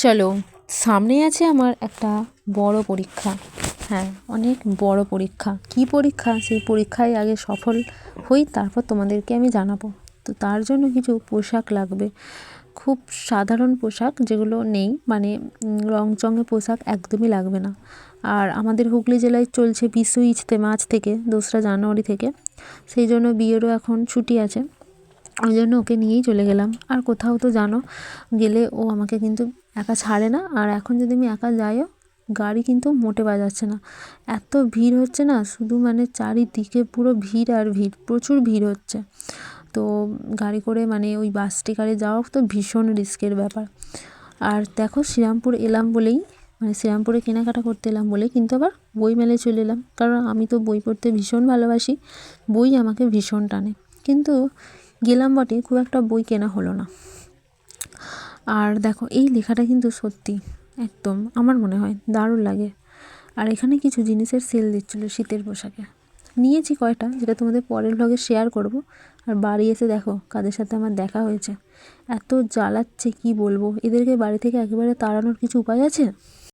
চলো, সামনে আছে আমার একটা বড় পরীক্ষা। হ্যাঁ, অনেক বড় পরীক্ষা। কি পরীক্ষা? সেই পরীক্ষায় আগে সফল হই, তারপর তোমাদেরকে আমি জানাবো। তো তার জন্য কিছু পোশাক লাগবে, খুব সাধারণ পোশাক, যেগুলো নেই, মানে রংচঙে পোশাক একদমই লাগবে না। আর আমাদের হুগলি জেলায় চলছে বিশ্ব ইজতেমা আজ থেকে 2রা জানুয়ারি থেকে, সেই জন্য বিয়েরও এখন ছুটি আছে। ওই জন্য ওকে নিয়েই চলে গেলাম। আর কোথাও তো জানো, গেলে ও আমাকে কিন্তু একা ছাড়ে না। আর এখন যদি আমি একা যাইও, গাড়ি কিন্তু মোটে বাজাচ্ছে না। এত ভিড় হচ্ছে না, শুধু মানে চারিদিকে পুরো ভিড় আর ভিড়, প্রচুর ভিড় হচ্ছে। তো গাড়ি করে মানে ওই বাস টিকারে যাওয়া তো ভীষণ রিস্কের ব্যাপার। আর দেখো, শ্রীরামপুর এলাম বলেই, মানে শ্রীরামপুরে কেনাকাটা করতে এলাম বলে কিন্তু আবার বই মেলায় চলে এলাম, কারণ আমি তো বই পড়তে ভীষণ ভালোবাসি, বই আমাকে ভীষণ টানে। কিন্তু গেলাম বটে, খুব একটা বই কেনা হলো না। আর দেখো, এই লেখাটা কিন্তু সত্যি একদম আমার মনে হয় দারুণ লাগে। আর এখানে কিছু জিনিসের সেল দিচ্ছিলো শীতের পোশাকে, নিয়েছি কয়টা, যেটা তোমাদের পরের ভ্লগে শেয়ার করব। আর বাড়ি এসে দেখো কাদের সাথে আমার দেখা হয়েছে, এত জ্বালাচ্ছে কি বলবো। এদেরকে বাড়ি থেকে একেবারে তাড়ানোর কিছু উপায় আছে?